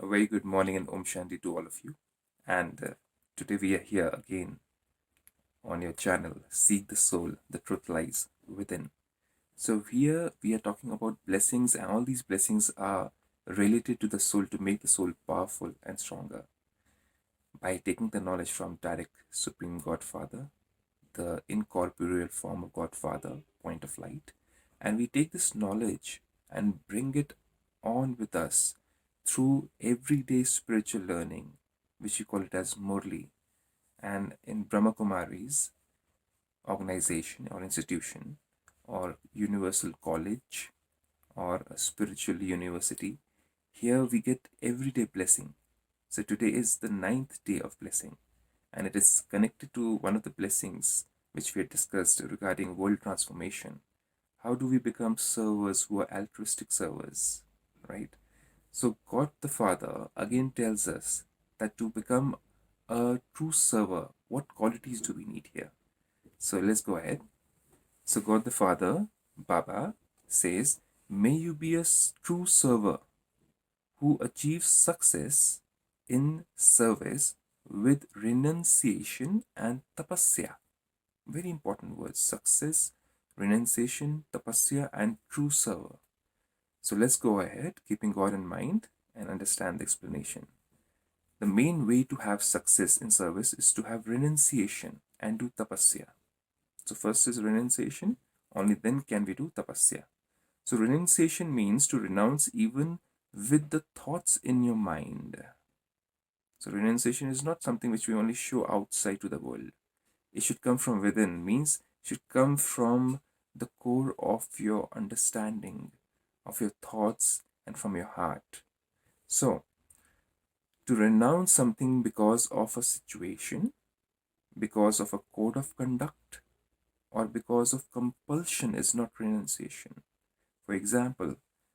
A very good morning and Om Shanti to all of you. And today we are here again on your channel, Seek the Soul, the Truth Lies Within. So here we are talking about blessings, and all these blessings are related to the soul to make the soul powerful and stronger by taking the knowledge from direct Supreme God Father, the incorporeal form of God Father, point of light. And we take this knowledge and bring it on with us through everyday spiritual learning, which we call it as Murli. And in Brahmakumaris organization or institution or universal college or a spiritual university, here we get everyday blessing. So today is the ninth day of blessing, and it is connected to one of the blessings which we had discussed regarding world transformation. How do we become servers who are altruistic servers, right? So God the Father again tells us that to become a true server, what qualities do we need here? So let's go ahead. So God the Father, Baba, says, may you be a true server who achieves success in service with renunciation and tapasya. Very important words: success, renunciation, tapasya, and true server. So let's go ahead, keeping God in mind, and understand the explanation. The main way to have success in service is to have renunciation and do tapasya. So first is renunciation, only then can we do tapasya. So renunciation means to renounce even with the thoughts in your mind. So renunciation is not something which we only show outside to the world. It should come from within, means it should come from the core of your understanding, of your thoughts, and from your heart. So to renounce something because of a situation, because of a code of conduct, or because of compulsion is not renunciation. For example,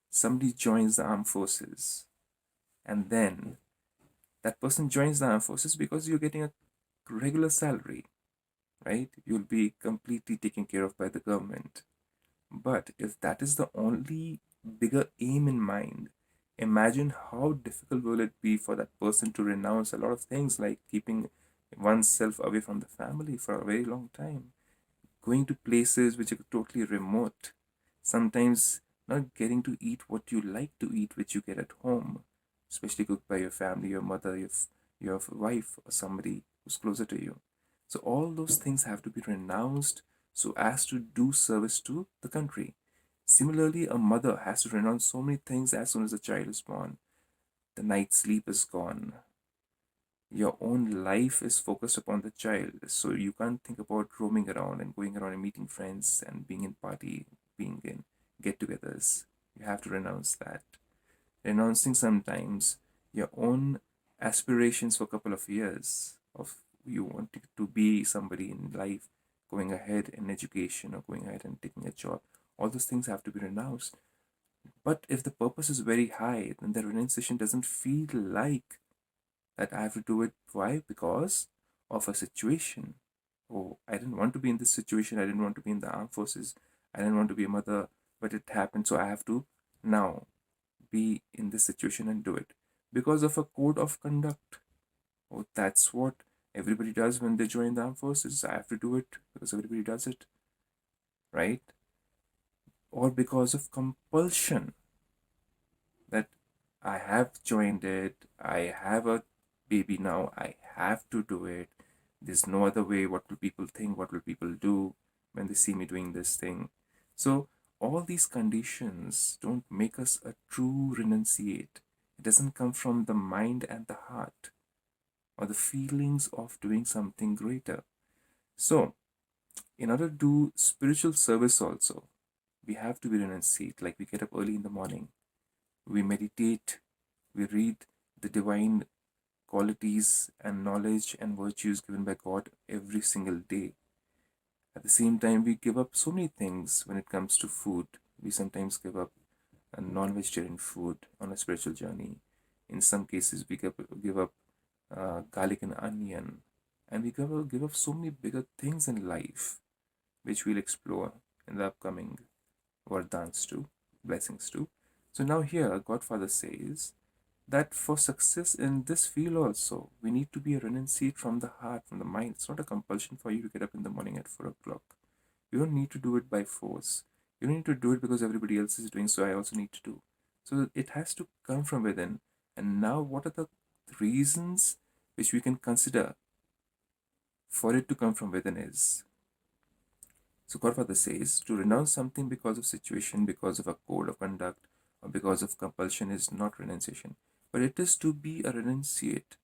somebody joins the armed forces, and then that person joins the armed forces because you're getting a regular salary, right? You'll be completely taken care of by the government. But if that is the only bigger aim in mind, imagine how difficult will it be for that person to renounce a lot of things like keeping oneself away from the family for a very long time, going to places which are totally remote, sometimes not getting to eat what you like to eat, which you get at home, especially cooked by your family, your mother, your wife, or somebody who's closer to you. So all those things have to be renounced so as to do service to the country. Similarly, a mother has to renounce so many things as soon as the child is born. The night's sleep is gone. Your own life is focused upon the child, so you can't think about roaming around and going around and meeting friends and being in party, being in get-togethers. You have to renounce that. Renouncing sometimes your own aspirations for a couple of years of you wanting to be somebody in life, going ahead in education or going ahead and taking a job. All those things have to be renounced. But if the purpose is very high, then the renunciation doesn't feel like that I have to do it. Why? Because of a situation. Oh, I didn't want to be in this situation. I didn't want to be in the armed forces. I didn't want to be a mother, but it happened. So I have to now be in this situation and do it because of a code of conduct. Oh, that's what everybody does when they join the armed forces. I have to do it because everybody does it, right? Or because of compulsion that I have joined it, I have a baby now, I have to do it. There's no other way. What will people think? What will people do when they see me doing this thing? So, all these conditions don't make us a true renunciate. It doesn't come from the mind and the heart or the feelings of doing something greater. So, in order to do spiritual service also, we have to be renunciate. Like we get up early in the morning, we meditate, we read the divine qualities and knowledge and virtues given by God every single day. At the same time, we give up so many things when it comes to food. We sometimes give up a non-vegetarian food on a spiritual journey. In some cases, we give up garlic and onion, and we give up so many bigger things in life, which we'll explore in the upcoming Vardhans too, blessings too. So now here, Godfather says that for success in this field also, we need to be a renunciate from the heart, from the mind. It's not a compulsion for you to get up in the morning at 4 o'clock. You don't need to do it by force. You don't need to do it because everybody else is doing, so I also need to do. So it has to come from within. And now, what are the reasons which we can consider for it to come from within is, so Godfather says to renounce something because of situation, because of a code of conduct, or because of compulsion is not renunciation, but it is to be a renunciate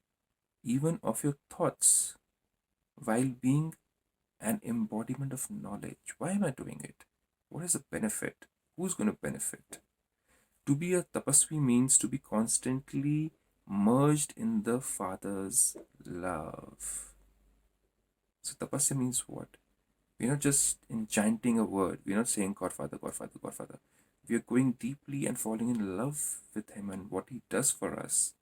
even of your thoughts while being an embodiment of knowledge. Why am I doing it? What is the benefit? Who's going to benefit? To be a tapasvi means to be constantly merged in the Father's love. So tapasya means what? We're not just enchanting a word. We're not saying God Father, God Father, God Father. We are going deeply and falling in love with Him and what He does for us.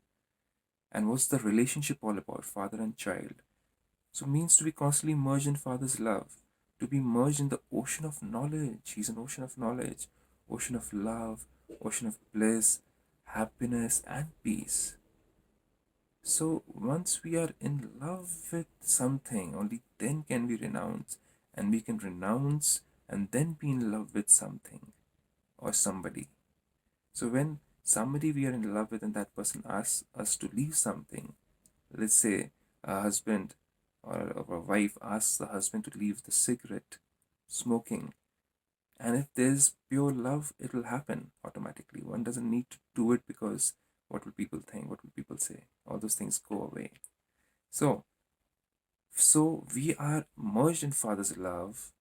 And what's the relationship all about? Father and child. So it means to be constantly merged in Father's love, to be merged in the ocean of knowledge. He's an ocean of knowledge, ocean of love, ocean of bliss, happiness, and peace. So once we are in love with something, only then can we renounce, and we can renounce and then be in love with something or somebody. So when somebody we are in love with and that person asks us to leave something, let's say a husband or a wife asks the husband to leave the cigarette smoking, and if there's pure love, it will happen automatically. One doesn't need to do it because what will people think, what will people say, all those things go away. So we are merged in Father's love,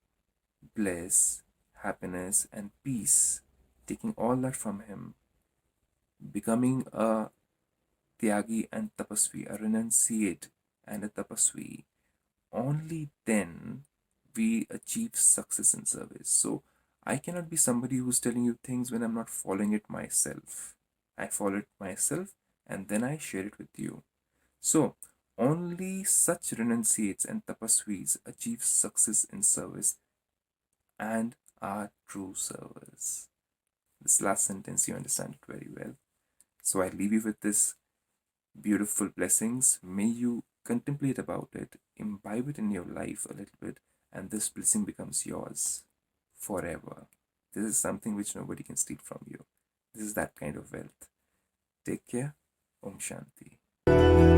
bliss, happiness, and peace, taking all that from Him, becoming a Tyagi and Tapasvi, a renunciate and a Tapasvi. Only then we achieve success in service. So I cannot be somebody who's telling you things when I'm not following it myself. I follow it myself and then I share it with you. So only such renunciates and tapasvis achieve success in service and are true servers. This last sentence, you understand it very well. So I leave you with this beautiful blessings. May you contemplate about it, imbibe it in your life a little bit, and this blessing becomes yours forever. This is something which nobody can steal from you. This is that kind of wealth. Take care. Om Shanti.